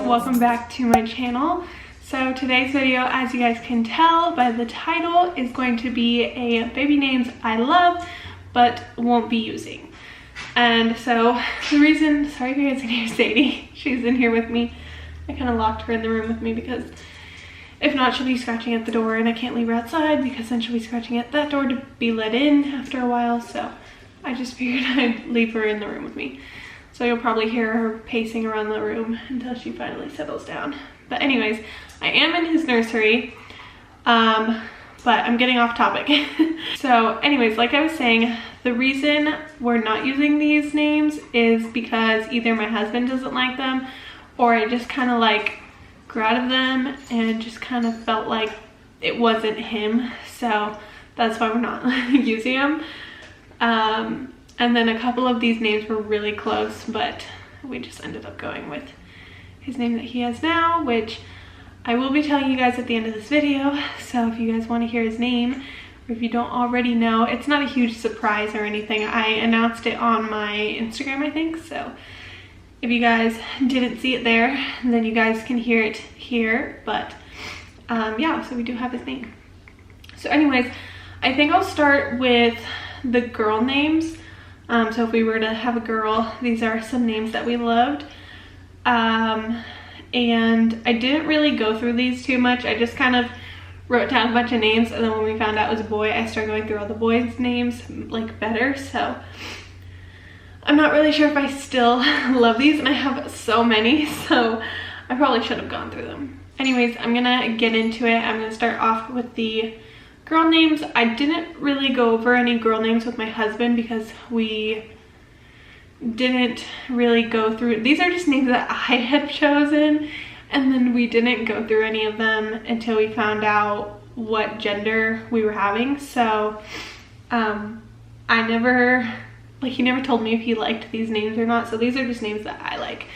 welcome back to my channel. So today's video, as you guys can tell by the title, is going to be a baby names I love but won't be using. And so the reason, sorry if you guys can hear Sadie, she's in here with me. I kind of locked her in the room with me because if not, she'll be scratching at the door and I can't leave her outside because then she'll be scratching at that door to be let in after a while. So I just figured I'd leave her in the room with me. So you'll probably hear her pacing around the room until she finally settles down. But anyways, I am in his nursery, but I'm getting off topic. So anyways, like I was saying, the reason we're not using these names is because either my husband doesn't like them or I just kind of like grew out of them and just kind of felt like it wasn't him. So that's why we're not using them. And then a couple of these names were really close, but we just ended up going with his name that he has now, which I will be telling you guys at the end of this video. So if you guys want to hear his name, or if you don't already know, it's not a huge surprise or anything. I announced it on my Instagram, I think. So if you guys didn't see it there, then you guys can hear it here. But yeah, so we do have his name. So anyways, I think I'll start with the girl names. So if we were to have a girl, these are some names that we loved. And I didn't really go through these too much. I just kind of wrote down a bunch of names, and then when we found out it was a boy, I started going through all the boys' names like better. So I'm not really sure if I still love these, and I have so many, so I probably should have gone through them. Anyways, I'm gonna get into it. I'm gonna start off with the girl names. I didn't really go over any girl names with my husband because we didn't really go through. These are just names that I had chosen, and then we didn't go through any of them until we found out what gender we were having. So I never, like, he never told me if he liked these names or not. So these are just names that I like.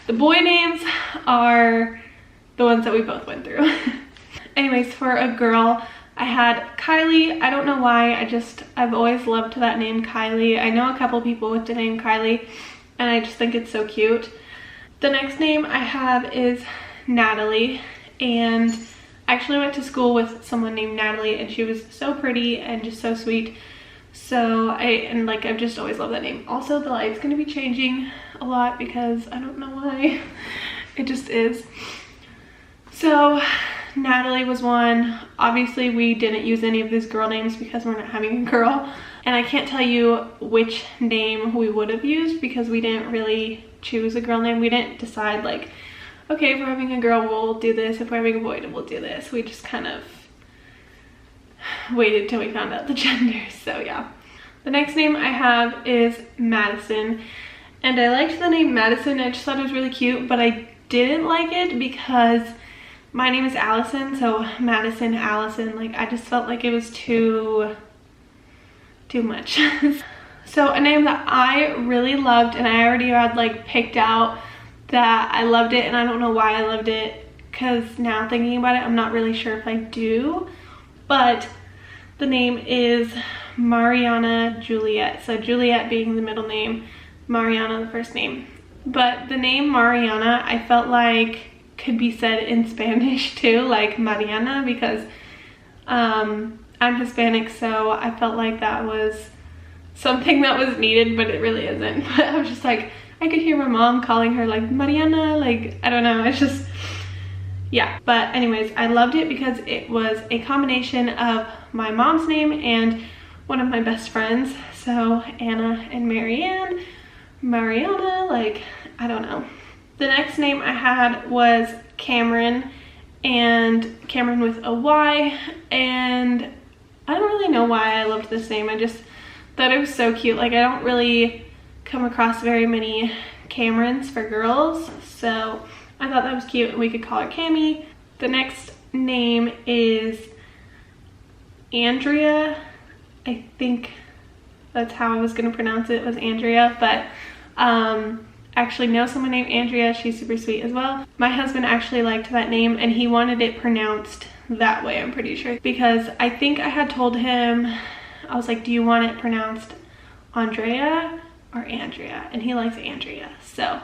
The boy names are the ones that we both went through. Anyways, for a girl, I had Kylie. I don't know why, I've always loved that name, Kylie. I know a couple people with the name Kylie, and I just think it's so cute. The next name I have is Natalie, and I actually went to school with someone named Natalie, and she was so pretty and just so sweet. So I've just always loved that name. Also, the light's gonna be changing a lot because I don't know why. It just is. So Natalie was one. Obviously we didn't use any of these girl names because we're not having a girl, and I can't tell you which name we would have used because we didn't really choose a girl name. We didn't decide like, okay, if we're having a girl we'll do this, if we're having a boy we'll do this. We just kind of waited till we found out the gender. So yeah, the next name I have is Madison, and I liked the name Madison. I just thought it was really cute, but I didn't like it because my name is Allison, so Madison, Allison, like I just felt like it was too much. So a name that I really loved, and I already had like picked out that I loved it, and I don't know why I loved it because now thinking about it, I'm not really sure if I do, but the name is Mariana Juliet. So Juliet being the middle name, Mariana the first name. But the name Mariana, I felt like could be said in Spanish too, like Mariana, because I'm Hispanic, so I felt like that was something that was needed, but it really isn't. But I was just like, I could hear my mom calling her like Mariana, like I don't know, it's just, yeah. But anyways, I loved it because it was a combination of my mom's name and one of my best friends, so Anna and Marianne, Mariana, like I don't know. The next name I had was Cameron, and Cameron with a Y, and I don't really know why I loved this name. I just thought it was so cute. Like I don't really come across very many Camerons for girls, so I thought that was cute and we could call her Cammy. The next name is Andrea. I think that's how I was gonna pronounce it, was Andrea, but actually know someone named Andrea. She's super sweet as well. My husband actually liked that name and he wanted it pronounced that way, I'm pretty sure, because I think I had told him, I was like, do you want it pronounced Andrea or Andrea? And he likes Andrea, so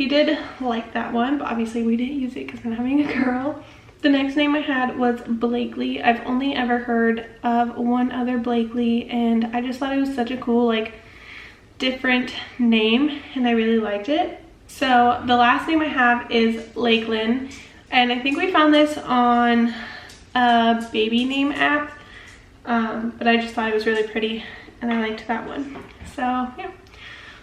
he did like that one, but obviously we didn't use it because we're having a girl. The next name I had was Blakely. I've only ever heard of one other Blakely, and I just thought it was such a cool, like, different name, and I really liked it. So the last name I have is Lakeland, and I think we found this on a baby name app, but I just thought it was really pretty, and I liked that one. So yeah,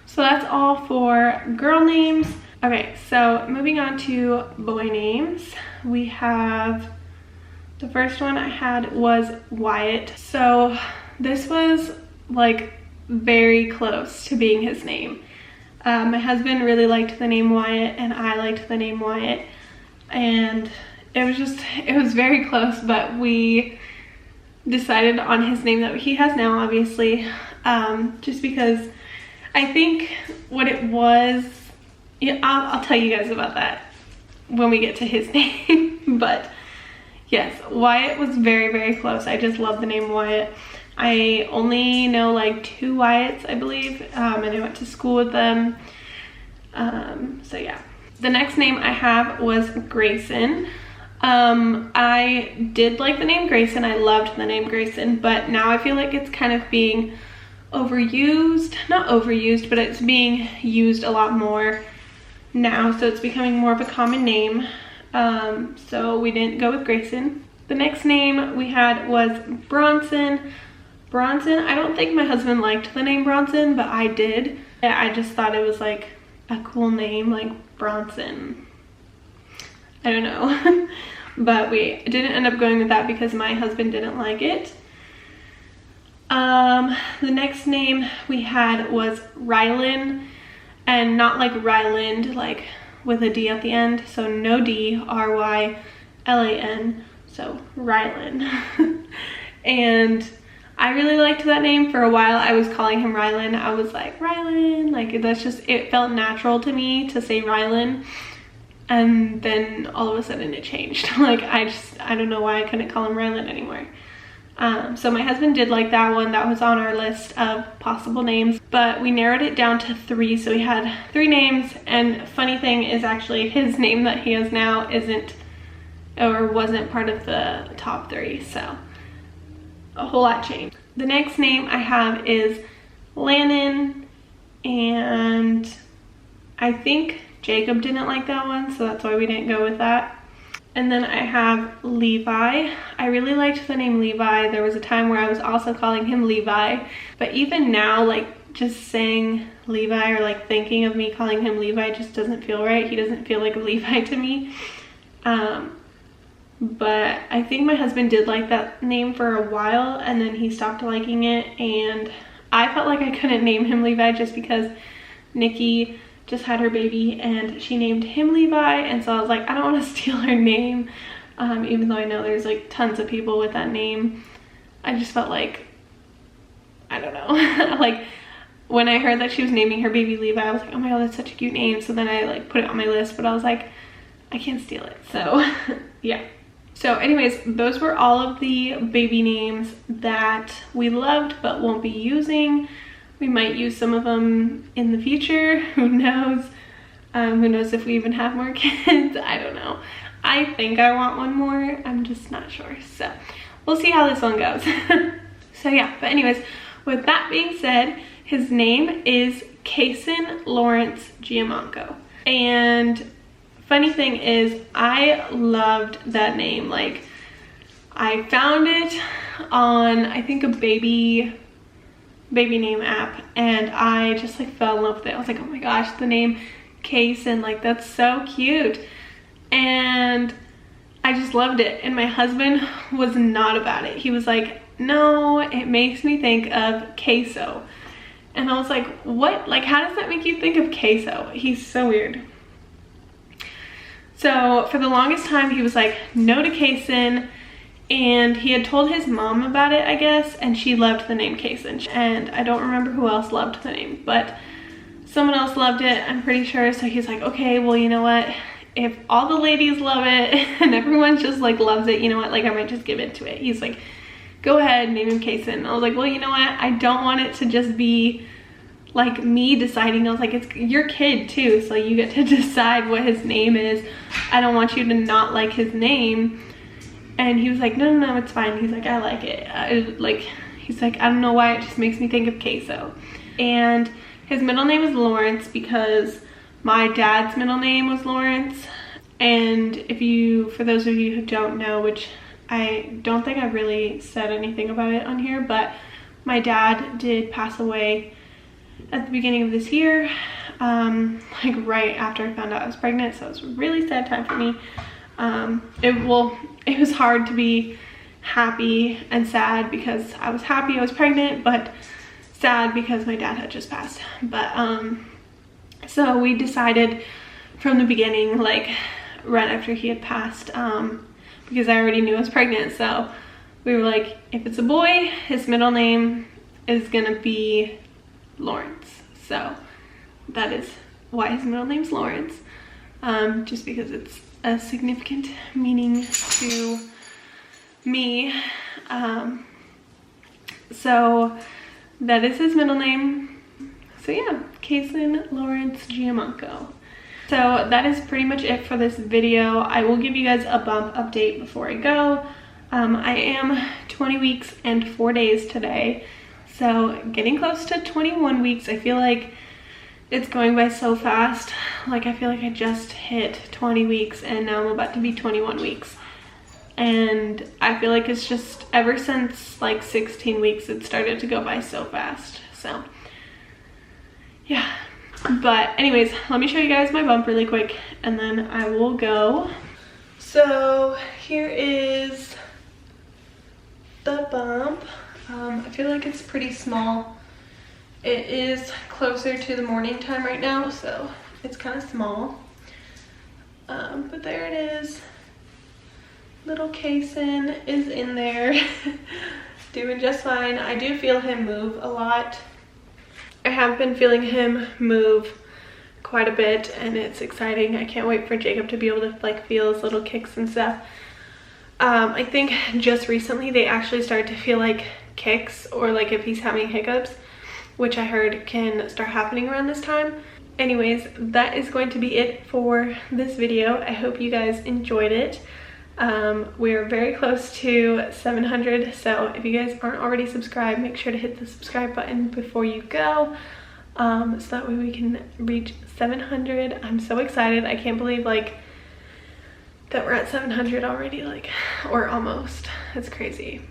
so that's all for girl names. Okay, so moving on to boy names, we have, the first one I had was Wyatt. So this was like very close to being his name. My husband really liked the name Wyatt, and I liked the name Wyatt, and it was very close, but we decided on his name that he has now, obviously, just because I think what it was, yeah, I'll tell you guys about that when we get to his name. But yes, Wyatt was very, very close. I just love the name Wyatt. I only know like 2 Wyatts, I believe, and I went to school with them. So yeah. The next name I have was Grayson. I did like the name Grayson. I loved the name Grayson, but now I feel like it's kind of being overused. Not overused, but it's being used a lot more now, so it's becoming more of a common name. So we didn't go with Grayson. The next name we had was Bronson. Bronson, I don't think my husband liked the name Bronson, but I did. I just thought it was like a cool name, like Bronson. I don't know. But we didn't end up going with that because my husband didn't like it. The next name we had was Rylan, and not like Ryland, like with a D at the end. So no D, R-Y-L-A-N, so Rylan. And I really liked that name. For a while I was calling him Rylan. I was like, Rylan, like that's just, it felt natural to me to say Rylan. And then all of a sudden it changed. Like I don't know why I couldn't call him Rylan anymore. So my husband did like that one. That was on our list of possible names, but we narrowed it down to 3. So we had 3 names, and funny thing is actually his name that he has now wasn't part of the top 3. So a whole lot changed. The next name I have is Lannon, and I think Jacob didn't like that one, so that's why we didn't go with that. And then I have Levi. I really liked the name Levi. There was a time where I was also calling him Levi, but even now, like just saying Levi or like thinking of me calling him Levi just doesn't feel right. He doesn't feel like a Levi to me. But I think my husband did like that name for a while, and then he stopped liking it, and I felt like I couldn't name him Levi just because Nikki just had her baby and she named him Levi, and so I was like, I don't want to steal her name, even though I know there's like tons of people with that name. I just felt like, I don't know. Like when I heard that she was naming her baby Levi, I was like, oh my god, that's such a cute name. So then I like put it on my list, but I was like, I can't steal it. So yeah. So anyways, those were all of the baby names that we loved but won't be using. We might use some of them in the future, who knows? Who knows if we even have more kids? I don't know. I think I want one more, I'm just not sure. So we'll see how this one goes. So yeah, but anyways, with that being said, his name is Kason Lawrence Giamanco. And funny thing is, I loved that name. Like, I found it on, I think, a baby name app, and I just like fell in love with it. I was like, oh my gosh, the name Kason, like that's so cute. And I just loved it. And my husband was not about it. He was like, no, it makes me think of queso. And I was like, what? Like, how does that make you think of queso? He's so weird. So for the longest time, he was like, no to Kason. And he had told his mom about it, I guess, and she loved the name Kason. And I don't remember who else loved the name, but someone else loved it, I'm pretty sure. So he's like, okay, well, you know what? If all the ladies love it and everyone just like loves it, you know what? Like, I might just give it to it. He's like, go ahead, name him Kason. I was like, well, you know what? I don't want it to just be like me deciding. I was like, it's your kid too, so you get to decide what his name is. I don't want you to not like his name. And he was like, no, it's fine. He's like, I like it. He's like, I don't know why, it just makes me think of queso. And his middle name is Lawrence because my dad's middle name was Lawrence. And for those of you who don't know, which I don't think I really said anything about it on here, but my dad did pass away at the beginning of this year, like right after I found out I was pregnant. So it was a really sad time for me. It was hard to be happy and sad because I was happy I was pregnant, but sad because my dad had just passed. But so we decided from the beginning, like right after he had passed, because I already knew I was pregnant, so we were like, if it's a boy, his middle name is gonna be Lawrence. So that is why his middle name's Lawrence, just because it's a significant meaning to me. So that is his middle name. So yeah, Kason Lawrence Giamanco. So that is pretty much it for this video. I will give you guys a bump update before I go. I am 20 weeks and 4 days today. So getting close to 21 weeks. I feel like it's going by so fast. Like I feel like I just hit 20 weeks and now I'm about to be 21 weeks. And I feel like it's just ever since like 16 weeks it started to go by so fast. So yeah. But anyways, let me show you guys my bump really quick and then I will go. So here is the bump. I feel like it's pretty small. It is closer to the morning time right now, so it's kind of small. But there it is. Little Kason is in there, doing just fine. I do feel him move a lot. I have been feeling him move quite a bit and it's exciting. I can't wait for Jacob to be able to like feel his little kicks and stuff. I think just recently they actually started to feel like kicks, or like if he's having hiccups, which I heard can start happening around this time. Anyways, that is going to be it for this video. I hope you guys enjoyed it. We're very close to 700, so if you guys aren't already subscribed, make sure to hit the subscribe button before you go, so that way we can reach 700. I'm so excited. I can't believe like that we're at 700 already, like, or almost. It's crazy.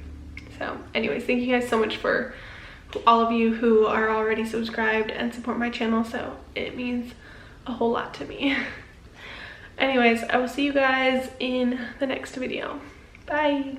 So anyways, thank you guys so much for all of you who are already subscribed and support my channel. So it means a whole lot to me. Anyways, I will see you guys in the next video. Bye.